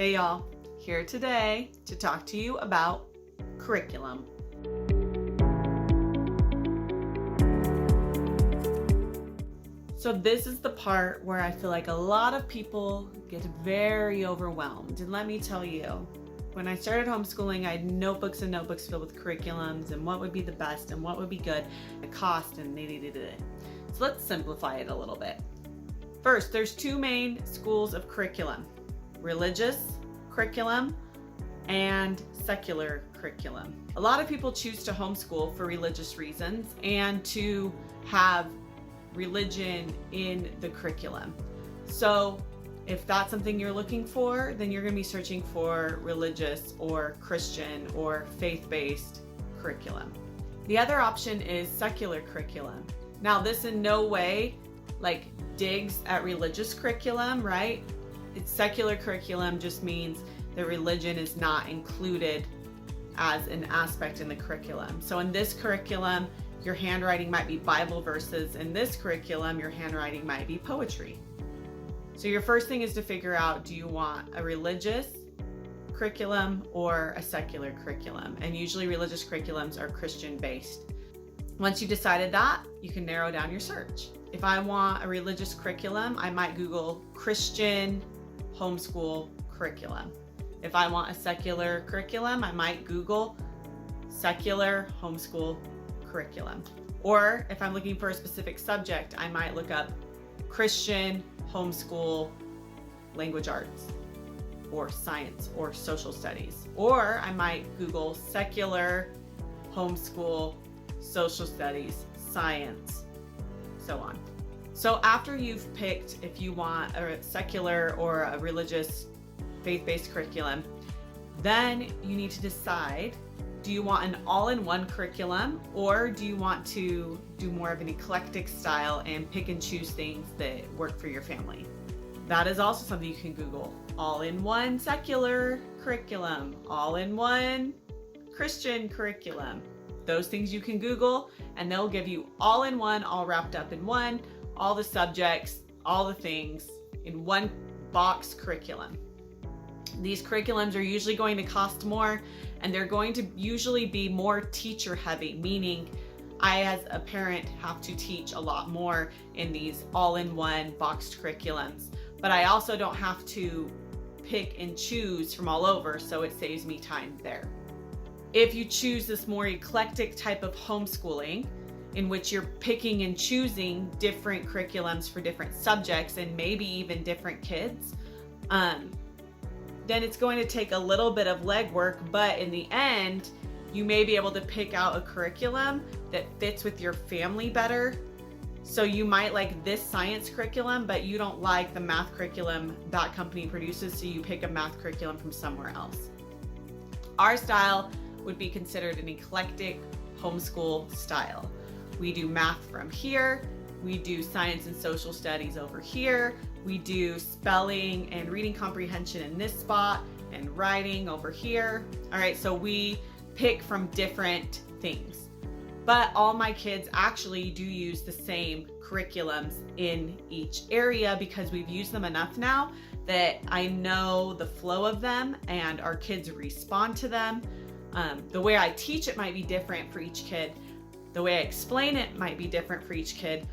Hey y'all, here today to talk to you about curriculum. So this is the part where I feel like a lot of people get very overwhelmed. And let me tell you, when I started homeschooling, I had notebooks and notebooks filled with curriculums and what would be the best and what would be good, the cost and So let's simplify it a little bit. First, there's two main schools of curriculum: religious curriculum and secular curriculum. A lot of people choose to homeschool for religious reasons and to have religion in the curriculum. So if that's something you're looking for, then you're going to be searching for religious or Christian or faith-based curriculum. The other option is secular curriculum. Now, this in no way digs at religious curriculum, right? It's secular curriculum just means that religion is not included as an aspect in the curriculum. So in this curriculum, your handwriting might be Bible verses. In this curriculum, your handwriting might be poetry. So your first thing is to figure out, do you want a religious curriculum or a secular curriculum? And usually religious curriculums are Christian-based. Once you've decided that, you can narrow down your search. If I want a religious curriculum, I might Google Christian homeschool curriculum. If I want a secular curriculum, I might Google secular homeschool curriculum. Or if I'm looking for a specific subject, I might look up Christian homeschool language arts or science or social studies. Or I might Google secular homeschool social studies, science, so on. So after you've picked if you want a secular or a religious faith-based curriculum, then you need to decide, do you want an all-in-one curriculum or do you want to do more of an eclectic style and pick and choose things that work for your family? That is also something you can Google. All-in-one secular curriculum, all-in-one Christian curriculum. Those things you can Google and they'll give you all-in-one, all wrapped up in one, all the subjects, all the things in one box curriculum. These curriculums are usually going to cost more and they're going to usually be more teacher heavy, meaning I as a parent have to teach a lot more in these all-in-one boxed curriculums, but I also don't have to pick and choose from all over, so it saves me time there. If you choose this more eclectic type of homeschooling, in which you're picking and choosing different curriculums for different subjects and maybe even different kids, then it's going to take a little bit of legwork, but in the end, you may be able to pick out a curriculum that fits with your family better. So you might like this science curriculum, but you don't like the math curriculum that company produces, so you pick a math curriculum from somewhere else. Our style would be considered an eclectic homeschool style. We do math from here, we do science and social studies over here, we do spelling and reading comprehension in this spot, and writing over here. All right, so we pick from different things. But all my kids actually do use the same curriculums in each area because we've used them enough now that I know the flow of them and our kids respond to them. The way I teach it might be different for each kid. The way I explain it might be different for each kid,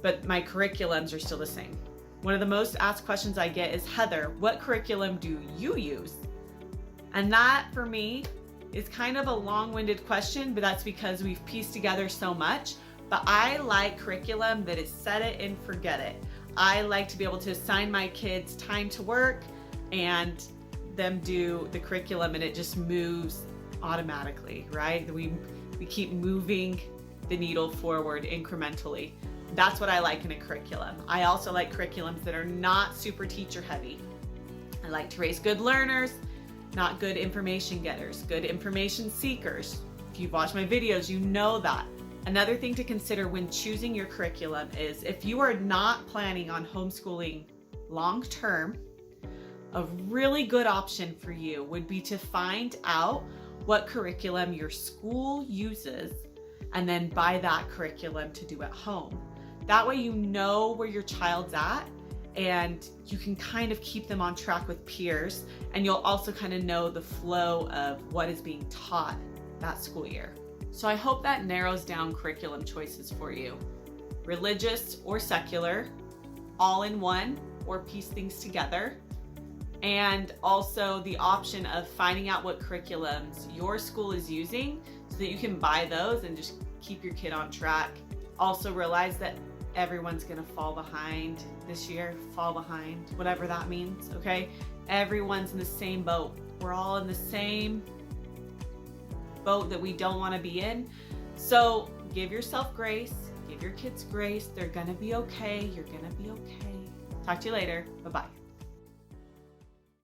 but my curriculums are still the same. One of the most asked questions I get is, Heather, what curriculum do you use? And that for me is kind of a long-winded question, but that's because we've pieced together so much. But I like curriculum that is set it and forget it. I like to be able to assign my kids time to work and them do the curriculum and it just moves automatically, right? We keep moving the needle forward incrementally. That's what I like in a curriculum. I also like curriculums that are not super teacher heavy. I like to raise good learners, not good information getters, good information seekers. If you've watched my videos, you know that. Another thing to consider when choosing your curriculum is if you are not planning on homeschooling long term, a really good option for you would be to find out what curriculum your school uses and then buy that curriculum to do at home. That way you know where your child's at and you can kind of keep them on track with peers, and you'll also kind of know the flow of what is being taught that school year. So I hope that narrows down curriculum choices for you. Religious or secular, all in one, or piece things together. And also the option of finding out what curriculums your school is using so that you can buy those and just keep your kid on track. Also realize that everyone's gonna fall behind this year, whatever that means, okay? Everyone's in the same boat. We're all in the same boat that we don't wanna be in. So give yourself grace, give your kids grace. They're gonna be okay, you're gonna be okay. Talk to you later, bye-bye.